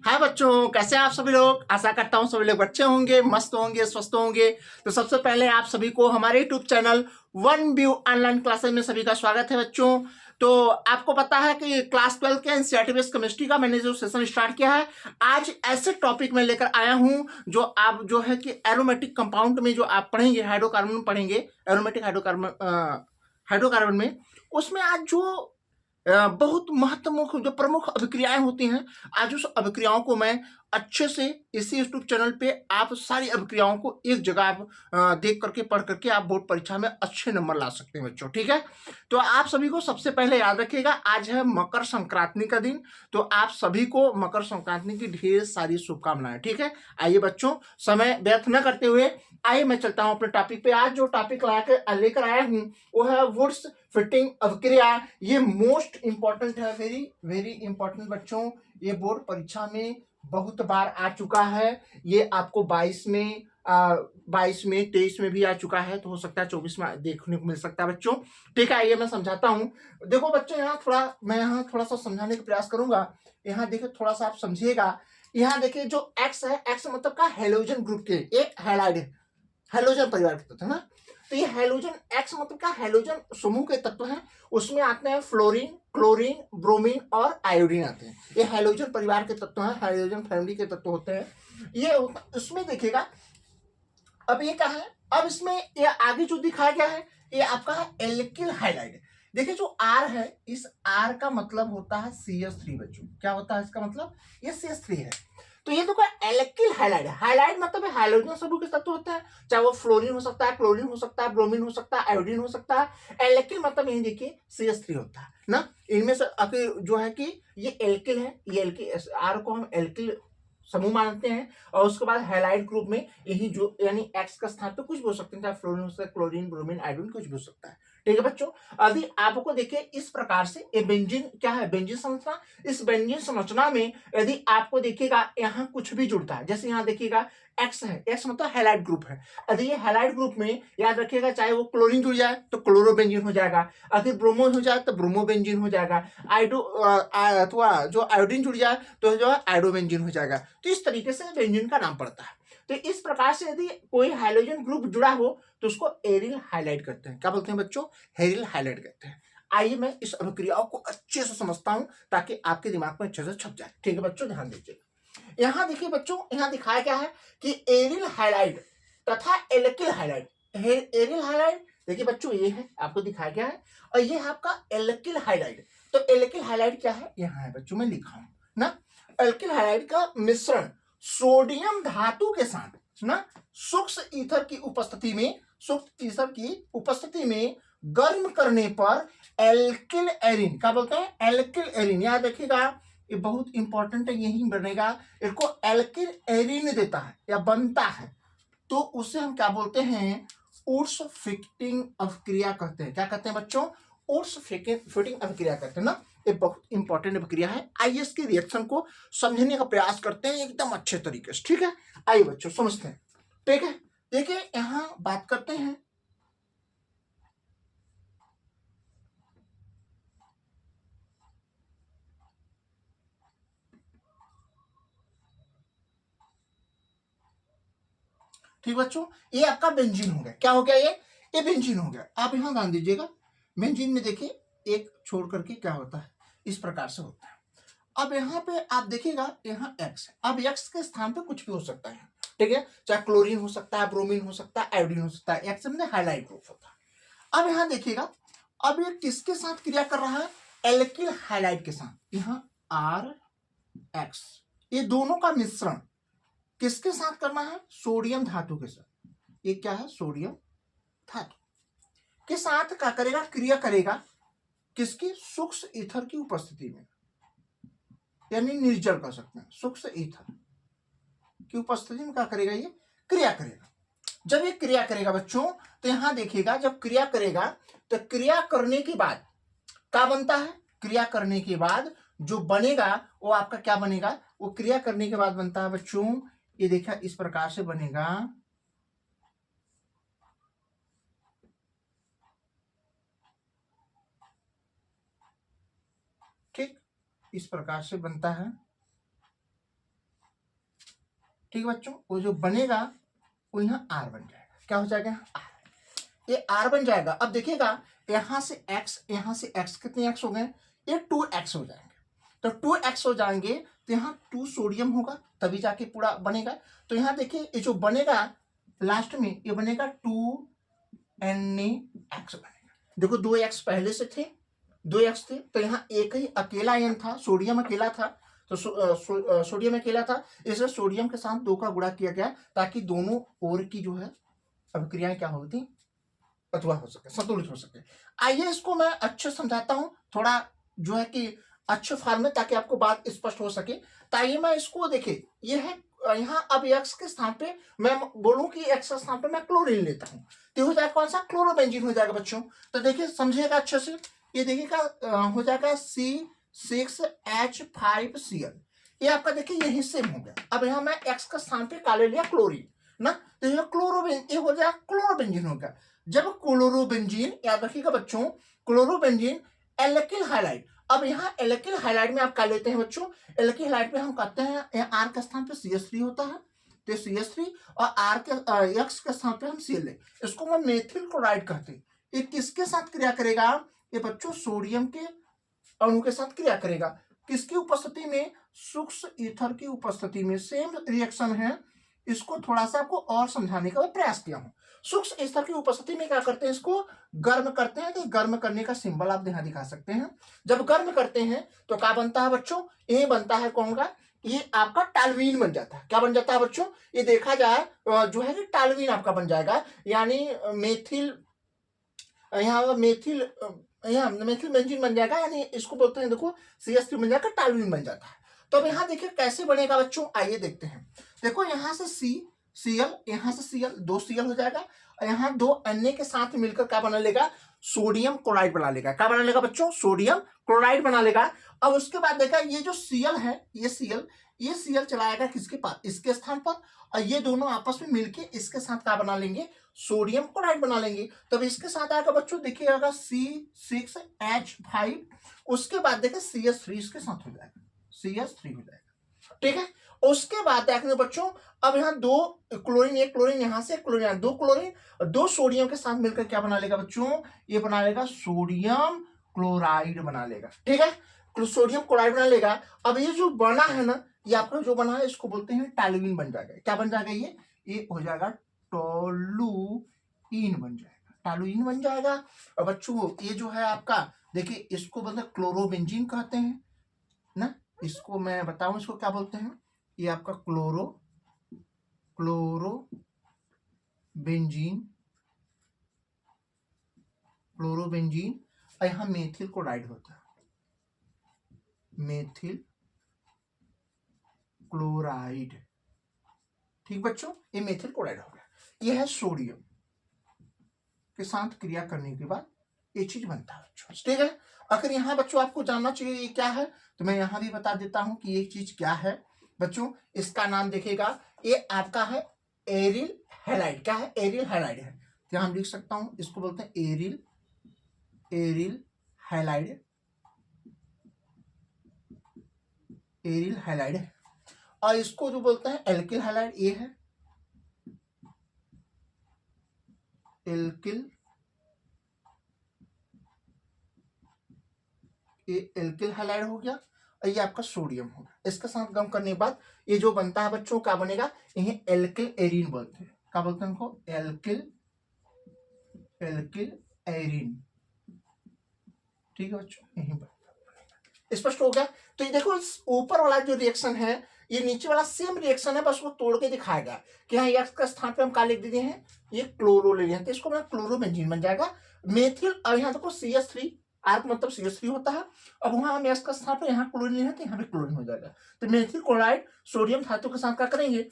हाय बच्चों, कैसे हैं आप सभी लोग। आशा करता हूँ सभी लोग अच्छे होंगे, मस्त होंगे, स्वस्थ होंगे। तो सबसे पहले आप सभी को हमारे YouTube channel one view online classes में सभी का स्वागत है बच्चों। तो आपको पता है कि क्लास 12 के एनसीईआरटी बेस्ड केमिस्ट्री का मैंने जो सेशन स्टार्ट किया है, आज ऐसे टॉपिक में लेकर आया हूँ जो आप जो है कि एरोमेटिक कंपाउंड में जो आप पढ़ेंगे, हाइड्रोकार्बन पढ़ेंगे, एरोमेटिक हाइड्रोकार्बन में, उसमें आज जो बहुत महत्वपूर्ण जो प्रमुख अभिक्रियाएं होती हैं, आज उस अभिक्रियाओं को मैं अच्छे से इसी यूट्यूब चैनल पे आप सारी अभिक्रियाओं को एक जगह आप देख करके पढ़ करके आप बोर्ड परीक्षा में अच्छे नंबर ला सकते हैं बच्चों। ठीक है, तो आप सभी को सबसे पहले याद रखिएगा, आज है मकर संक्रांति का दिन। तो आप सभी को मकर संक्रांति की ढेर सारी शुभकामनाएं। ठीक है, आइए बच्चों, समय व्यर्थ न करते हुए आइए मैं चलता हूं अपने टॉपिक पे। आज जो टॉपिक लेकर आया हूं वो है वुड्स फिटिंग अभिक्रिया। ये मोस्ट इंपॉर्टेंट है, वेरी वेरी इंपॉर्टेंट बच्चों। ये बोर्ड परीक्षा में बहुत बार आ चुका है। ये आपको 22 में 23 में भी आ चुका है, तो हो सकता है 24 में देखने को मिल सकता है बच्चों। ठीक है, आइए मैं समझाता हूँ। देखो बच्चों, मैं थोड़ा सा समझाने का प्रयास करूंगा। यहाँ देखिए, थोड़ा सा आप समझिएगा। यहाँ देखिए, जो एक्स है, एक्स मतलब का हेलोजन ग्रुप के एक हैलाइड हेलोजन परिवार के तत्व है ना। तो ये हेलोजन एक्स मतलब का हेलोजन समूह के तत्व हैं। उसमें आते हैं फ्लोरीन, क्लोरीन, ब्रोमीन और आयोडीन आते हैं। ये हेलोजन परिवार के तत्व हैं, हेलोजन फैमिली के तत्व होते हैं। ये उसमें देखिएगा, अब ये क्या है, अब इसमें ये आगे जो दिखाया गया है ये आपका है एल्किल हाइलाइड। देखिए, जो आर है, इस आर का मतलब होता है CH3 बच्चों। क्या होता है इसका मतलब, ये CH3 है। तो ये तो क्या एल्किल हाइलाइड है। हाइलाइड मतलब हाइड्रोजन समूह के तत्व होते हैं, चाहे वो फ्लोरीन हो सकता है, क्लोरीन हो सकता है, ब्रोमीन हो सकता है, आयोडीन हो सकता है। एल्किल मतलब यही देखिए CH3 होता है ना। इनमें से जो है कि ये एल्किल है, ये एल्किल आर को हम एल्किल समूह मानते हैं। और उसके बाद हैलाइड ग्रुप में यही जो यानी एक्स का स्थान पे कुछ भी हो सकते हैं, चाहे फ्लोरीन हो सकता है, क्लोरीन, ब्रोमीन, आयोडीन कुछ भी हो सकता है। ठीक है बच्चों, अभी आपको देखिए इस प्रकार से ये बेंजीन क्या है, बेंजीन संरचना। इस बेंजीन संरचना में यदि आपको देखिएगा यहाँ कुछ भी जुड़ता है, जैसे यहाँ देखिएगा एक्स है, एक्स मतलब हैलाइड ग्रुप है। यदि ये हैलाइड ग्रुप में याद रखिएगा, चाहे वो क्लोरीन जुड़ जाए तो क्लोरोबेंजीन हो जाएगा, अगर ब्रोमो हो जाए तो ब्रोमोबेंजीन हो जाएगा, अथवा जो आयोडीन जुड़ जाए तो जो है आयोडोबेंजीन हो जाएगा। तो इस तरीके से बेंजीन का नाम पड़ता है। तो इस प्रकार से यदि कोई हाइड्रोजन ग्रुप जुड़ा हो तो उसको एरिल हाइलाइट करते हैं। क्या बोलते हैं बच्चों, एरिल हाइलाइट करते हैं। आइए मैं इस अभिक्रियाओं को अच्छे से समझता हूं ताकि आपके दिमाग में अच्छे से छप जाए। ठीक है बच्चों, ध्यान दीजिए। यहां देखिए बच्चों, यहां दिखाया गया है कि एरिल हाइलाइट तथा एल्किल हाइलाइट। एरिल हाइलाइट देखिए बच्चों, ये है आपको दिखाया गया है, और ये है आपका एल्किल हाइलाइट। तो एल्किल हाइलाइट क्या है, यहाँ है बच्चों, मैं लिखा हूं ना। एल्किल हाइलाइट का मिश्रण सोडियम धातु के साथ ना सूक्ष्म ईथर की उपस्थिति में, सूक्ष्म ईथर की उपस्थिति में गर्म करने पर एल्किल एरिन, क्या बोलते हैं, एल्किल एरिन। याद रखिएगा, ये बहुत इंपॉर्टेंट है, यही बनेगा। इसको एल्किल एरिन देता है या बनता है, तो उसे हम क्या बोलते हैं, उर्स फिटिंग अभिक्रिया कहते हैं। क्या कहते हैं बच्चों, उर्स फिटिंग अभिक्रिया कहते हैं ना। ये बहुत इंपॉर्टेंट अभिक्रिया है। आइए इसके रिएक्शन को समझने का प्रयास करते हैं एकदम अच्छे तरीके से। ठीक है, आइए बच्चों समझते हैं। ठीक है, देखिए यहां बात करते हैं। ठीक बच्चों, ये आपका बेंजीन हो गया। क्या हो गया, ये बेंजीन हो गया। आप यहां ध्यान दीजिएगा, बेंजीन में देखिए एक छोड़ करके क्या होता है, इस प्रकार से होता है। अब यहाँ पे आप देखिएगा, यहाँ एक्स है। अब एक्स के स्थान पे कुछ भी हो सकता है, ठीक है, चाहे क्लोरीन हो सकता है, ब्रोमीन हो सकता है, आयोडीन हो सकता है। एक्स में हाइलाइट ग्रुप होता है। अब यहाँ देखिएगा, अब ये किसके साथ क्रिया कर रहा है, एल्किल हाइलाइट के साथ। यहाँ आर एक्स, ये दोनों का मिश्रण किसके साथ करना है, सोडियम धातु के साथ। ये क्या है, सोडियम धातु के साथ क्या करेगा, क्रिया करेगा, किसकी, सूक्ष्म ईथर की उपस्थिति में, यानी निर्जल कर सकते हैं, सूक्ष्म ईथर की उपस्थिति में क्या करेगा, ये क्रिया करेगा। जब ये क्रिया करेगा बच्चों, तो यहां देखिएगा, जब क्रिया करेगा तो क्रिया करने के बाद क्या बनता है, क्रिया करने के बाद जो बनेगा वो आपका क्या बनेगा, वो क्रिया करने के बाद बनता है बच्चों, ये देखा इस प्रकार से बनेगा। ठीक, इस प्रकार से बनता है। ठीक है बच्चों, वो जो बनेगा वो यहाँ आर बन जाएगा। क्या हो जाएगा? आर। ये आर बन जाएगा। अब देखिएगा यहाँ से एक्स, यहाँ से एक्स, कितने एक्स हो गए? ये 2x हो जाएंगे। तो 2x हो जाएंगे तो यहाँ 2 सोडियम होगा तभी जाके पूरा बनेगा। तो यहाँ देखिए ये जो बनेगा लास्ट में ये बनेगा 2Na(x) बनेगा। देखो 2x पहले से थे, 2x थे, तो यहाँ एक ही अकेला आयन था, सोडियम अकेला था, तो सोडियम अकेला था, इसलिए सोडियम के साथ 2 का गुणा किया गया ताकि दोनों ओर की जो है अभिक्रियाएं क्या होती? अथवा हो सके, संतुलित हो सके। आइए इसको मैं अच्छे समझाता हूं, थोड़ा जो है कि अच्छे फॉर्म में, ताकि आपको बात स्पष्ट हो सके। ताकि मैं इसको देखिए, ये है यहाँ अब एक्स के स्थान पे मैं बोलूं कि एक्स के स्थान पे मैं क्लोरीन लेता हूं, तो हो जाएगा कौन सा? क्लोरोबेंजीन हो जाएगा बच्चों। तो देखिए समझिएगा अच्छे से, ये देखिएगा हो जाएगा C6H5Cl। ये आपका देखिए यही सेम हो गया। अब यहाँ मैं एक्स के स्थान पे का ले लिया क्लोरीन ना, तो यह क्लोरोबेन, ये हो जाएगा क्लोरोबेंजीन हो गया। जब क्लोरोबेंजीन, याद रखिएगा बच्चों, क्लोरोबेंजीन एल्किल हाइलाइड। अब यहाँ एल्किल हाइलाइड में आप क्या लेते हैं बच्चों? एल्किल हाइलाइड में हम कहते हैं आर के स्थान पे CH3 होता है, तो CH3, और आर के एक्स के स्थान पे हम Cl, इसको हम मेथिल क्लोराइड कहते हैं। ये किसके साथ क्रिया करेगा? ये बच्चों सोडियम के अणु के साथ क्रिया करेगा। किसकी उपस्थिति में? सूक्ष्म ईथर की उपस्थिति में। सेम रिएक्शन है, इसको थोड़ा सा आपको और समझाने का प्रयास किया हूं। सूक्ष्म ईथर की उपस्थिति में क्या करते हैं? इसको गर्म करते हैं। तो गर्म करने का सिंबल आप यहाँ दिखा सकते हैं। जब गर्म करते हैं तो क्या बनता है बच्चों? ये बनता है कौन का? ये आपका टालवीन बन जाता है। क्या बन जाता है बच्चों? ये देखा जाए जो है कि टालवीन आपका बन जाएगा, यानी मेथिल, यहाँ मेथिल, यहाँ मेथिल बेंजीन बन जाएगा, यानी इसको बोलते हैं, देखो CH3 बन जाएगा, टालवीन बन जाता है। तो अब यहाँ देखिए कैसे बनेगा बच्चों, आइए देखते हैं। देखो यहाँ से Cl, यहाँ से Cl, 2 Cl हो जाएगा, और यहाँ 2 Na के साथ मिलकर क्या बना लेगा? सोडियम क्लोराइड बना लेगा। क्या बना लेगा बच्चों? सोडियम क्लोराइड बना लेगा। अब उसके बाद देखा ये जो Cl है, ये Cl चलाएगा किसके पास? इसके स्थान पर, और ये दोनों आपस में मिलके इसके साथ क्या बना लेंगे? सोडियम क्लोराइड बना लेंगे। तब इसके साथ आएगा बच्चों, देखिएगा C6H5, उसके बाद देखिए CH3 इसके साथ हो जाएगा, CH3 हो जाएगा। ठीक है, उसके बाद देखने बच्चों, अब यहाँ 2 क्लोरीन, एक क्लोरीन यहाँ से, क्लोरीन 2 क्लोरीन और 2 सोडियम के साथ मिलकर क्या बना लेगा बच्चों? ये बना लेगा सोडियम क्लोराइड बना लेगा। ठीक है, सोडियम क्लोराइड बना लेगा। अब ये जो बना है ना, ये आपका जो बना है इसको बोलते हैं टालुइन बन जाएगा। क्या बन जाएगा? ये हो जाएगा टोलुइन बन जाएगा, टालुइन बन जाएगा। और बच्चों ये जो है आपका, देखिए इसको मतलब क्लोरोबेंजीन कहते हैं ना, इसको मैं बताऊं इसको क्या बोलते हैं। ये आपका क्लोरोबेंजीन, और यहाँ मेथिल क्लोराइड होता है, मेथिल क्लोराइड। ठीक बच्चों, ये मेथिल क्लोराइड हो गया। ये है सोडियम के साथ क्रिया करने के बाद ये चीज बनता है बच्चों। ठीक है, अगर यहाँ बच्चों आपको जानना चाहिए ये क्या है, तो मैं यहाँ भी बता देता हूं कि ये चीज क्या है बच्चों। इसका नाम देखिएगा, ये आपका है एरिल हैलाइड। क्या है? एरिल हैलाइड है। तो यहाँ हम लिख सकता हूं, इसको बोलते हैं एरिल हैलाइड, एरिल हैलाइड है। और इसको जो बोलते हैं एल्किल हैलाइड, ये है एल्किल, ये एल्किल हैलाइड हो गया, और ये आपका सोडियम होगा। इसके साथ गम करने के बाद ये जो बनता है बच्चों क्या बनेगा? ये एल्किल एरीन बोलते हैं। क्या बोलते हैं इनको? Alkyl arene. ठीक है बच्चों, यही बनता है। स्पष्ट हो गया? तो ये देखो ऊपर वाला जो रिएक्शन है, ये नीचे वाला सेम रिएक्शन है, बस वो तोड़ के दिखाया गया कि हाँ एक्स का स्थान पे हम क्या लिख दिए हैं? ये क्लोरो ले लिया, तो इसको मैं क्लोरोबेंजीन बन जाएगा। मेथिल, और यहाँ देखो CH3, आर मतलब CH3 होता है। अब वहां हम एक्स का स्थान पर यहाँ क्लोरीन है, तो यहाँ पे क्लोरीन हो जाएगा। तो मेथिल क्लोराइड सोडियम धातु के साथ क्या करेंगे?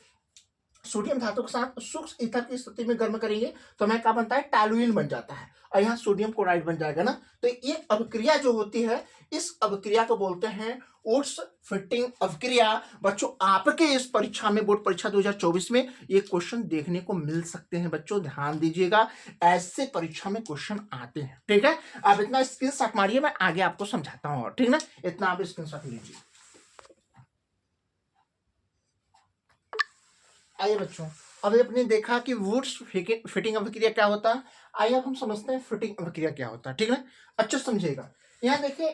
सोडियम धातु के साथ सूक्ष्म ईथर की स्थिति में गर्म करेंगे तो हमें क्या बनता है? टालुइन बन जाता है, और यहाँ सोडियम क्लोराइड बन जाएगा ना। तो ये अभिक्रिया जो होती है, इस अभिक्रिया को बोलते हैं ओट्स फिटिंग अभिक्रिया। बच्चों आपके इस परीक्षा में, बोर्ड परीक्षा 2024 में ये क्वेश्चन देखने को मिल सकते हैं बच्चों, ध्यान दीजिएगा, ऐसे परीक्षा में क्वेश्चन आते हैं। ठीक है, आप इतना स्क्रीनशॉट मारिए, मैं आगे आपको समझाता हूँ। ठीक ना, इतना आप स्क्रीनशॉट लीजिए। आइए बच्चों, अभी अपने देखा कि वुड्स फिटिंग अभिक्रिया क्या होता है। आइए अब हम समझते हैं फिटिंग अभिक्रिया क्या होता है, ठीक है। अच्छा समझिएगा, यहाँ देखिए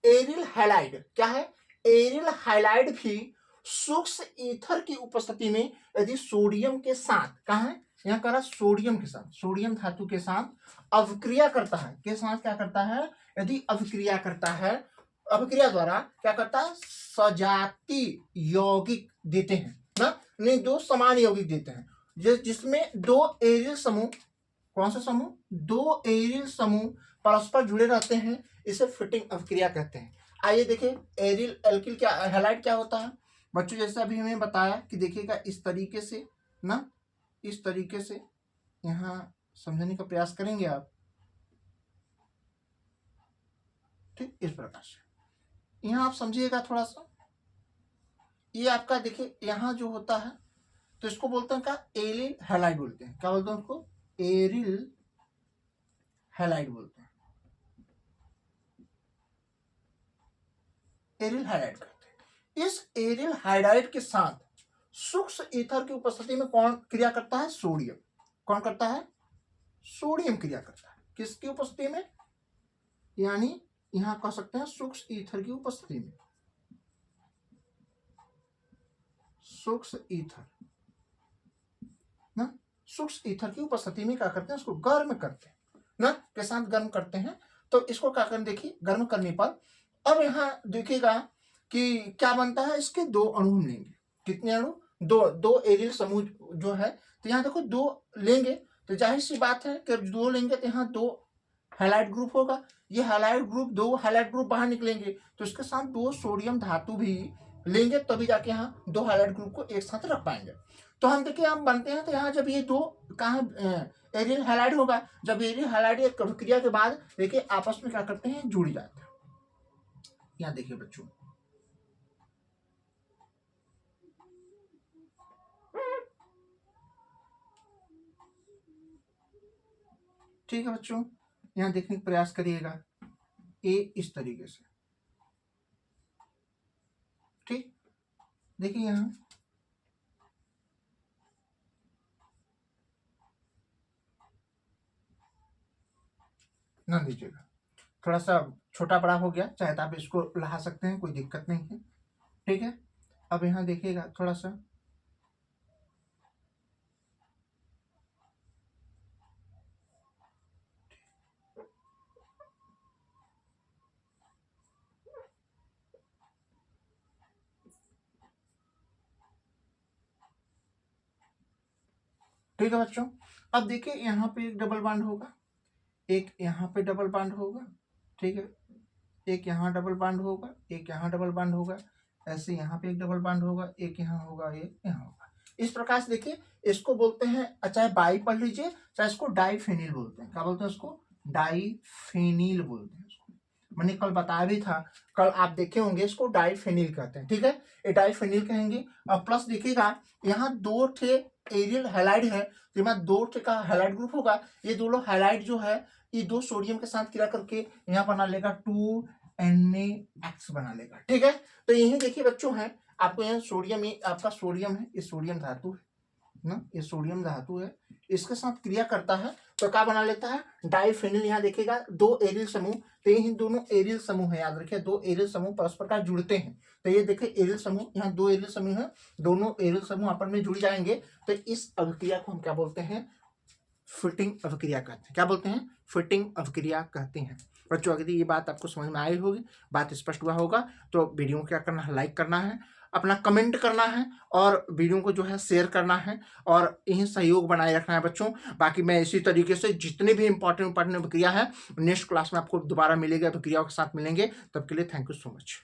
एरिल हैलाइड क्या है। एरिल हैलाइड भी सूक्ष्म ईथर की उपस्थिति में यदि सोडियम के साथ, कहा है यहाँ करा, सोडियम के साथ, सोडियम धातु के साथ अभिक्रिया करता है, के साथ क्या करता है, यदि अभिक्रिया करता है, अभिक्रिया द्वारा क्या करता है, सजाती यौगिक देते हैं ना, नहीं दो समान यौगिक देते हैं, जिसमें दो एरिल समूह, कौन सा समूह, दो एरिल समूह परस्पर जुड़े रहते हैं, इसे फिटिंग अभिक्रिया कहते हैं। आइए देखिए एरिल एल्किल क्या, हैलाइड क्या होता है बच्चों, जैसा अभी हमें बताया कि देखिएगा इस तरीके से ना, इस तरीके से यहाँ समझने का प्रयास करेंगे आप, ठीक, इस प्रकार से यहाँ आप समझिएगा थोड़ा सा। ये आपका देखिए यहाँ जो होता है तो इसको बोलते हैं क्या, एरिल हैलाइड बोलते हैं, क्या बोलते हैं उसको, एरिल हैलाइड बोलते हैं, एरिल हैलाइड कहते हैं। इस एरिल हाइड्राइड के साथ सूक्ष्म ईथर की उपस्थिति में कौन क्रिया करता है, सोडियम, कौन करता है, सोडियम क्रिया करता है, किसकी उपस्थिति में, यानी यहां कह सकते हैं सूक्ष्म ईथर की उपस्थिति में, सूक्ष्म ईथर ना, सूक्ष्म ईथर की उपस्थिति में क्या करते हैं, उसको गर्म करते हैं ना, के साथ गर्म करते हैं। तो इसको क्या करें, देखिए गर्म करने पर अब यहाँ देखिएगा कि क्या बनता है, इसके दो अणु हम लेंगे, कितने अणु, दो एरिल समूह जो है, तो यहाँ देखो दो लेंगे, तो जाहिर सी बात है कि दो लेंगे तो यहाँ दो हैलाइड ग्रुप होगा, ये हैलाइड ग्रुप, दो हैलाइड ग्रुप बाहर निकलेंगे, तो इसके साथ दो सोडियम धातु भी लेंगे, तभी जाके यहाँ दो हैलाइड ग्रुप को एक साथ रख पाएंगे। तो हम देखिए हम बनते हैं, तो यहाँ जब ये दो कहाँ एरिल हैलाइड होगा, जब एरिल हैलाइड एक क्रिया के बाद देखिए आपस में क्या करते हैं, जुड़ जाते हैं। यहाँ देखिए बच्चों, ठीक है बच्चों, यहाँ देखने का प्रयास करिएगा, ए इस तरीके से, ठीक, देखिए यहाँ ध्यान दीजिएगा, थोड़ा सा छोटा बड़ा हो गया, चाहे तो आप इसको लहा सकते हैं, कोई दिक्कत नहीं है, ठीक है। अब यहाँ देखिएगा थोड़ा सा, ठीक है बच्चों। अब देखिए यहाँ पे एक डबल बॉन्ड होगा, एक यहाँ पे डबल बॉन्ड होगा, ठीक है, एक यहाँ डबल बॉन्ड होगा, एक यहाँ डबल बॉन्ड होगा, ऐसे यहाँ पे एक डबल बॉन्ड होगा, एक यहाँ होगा, एक यहाँ होगा, इस प्रकार से देखिए इसको बोलते हैं, चाहे बाई पढ़ लीजिए, चाहे इसको डाईफेनिल बोलते हैं, क्या बोलते हैं इसको, डाईफेनिल बोलते हैं इसको, मैंने कल बताया भी था, कल आप देखे होंगे, इसको डाईफेनिल कहते हैं, ठीक है, ये डाईफेनिल कहेंगे। और प्लस देखिएगा यहाँ दो ठे एरियल हैलाइड है, तो यहाँ दो ठे का हैलाइड ग्रुप होगा, ये दोनों हैलाइड जो है ये दो सोडियम के साथ क्रिया करके यहाँ बना लेगा 2Na बना लेगा, ठीक है। तो यही देखिए बच्चों है, आपको यहाँ सोडियम, ये आपका सोडियम है, ये सोडियम धातु है ना, ये सोडियम धातु है, इसके साथ क्रिया करता है तो क्या बना लेता है, डाईफेनिल। यहाँ देखिएगा दो एरिल समूह, तो ये दोनों एरिल समूह है, याद रखिए दो एरिल समूह परस्पर का जुड़ते हैं, तो ये देखिए एरिल समूह, यहाँ दो एरिल समूह है, दोनों एरिल समूह आपस में जुड़ जाएंगे, तो इस अभिक्रिया को हम क्या बोलते हैं, फिटिंग अभिक्रिया कहते हैं, क्या बोलते हैं, फिटिंग अभिक्रिया कहते हैं। बच्चों अगर ये बात आपको समझ में आई होगी, बात स्पष्ट हुआ होगा, तो वीडियो को क्या करना है, लाइक करना है, अपना कमेंट करना है, और वीडियो को जो है शेयर करना है, और यही सहयोग बनाए रखना है बच्चों। बाकी मैं इसी तरीके से जितने भी इंपॉर्टेंट अभिक्रिया है नेक्स्ट क्लास में आपको दोबारा मिलेगा, अभिक्रियाओं के साथ मिलेंगे, तब के लिए थैंक यू सो मच।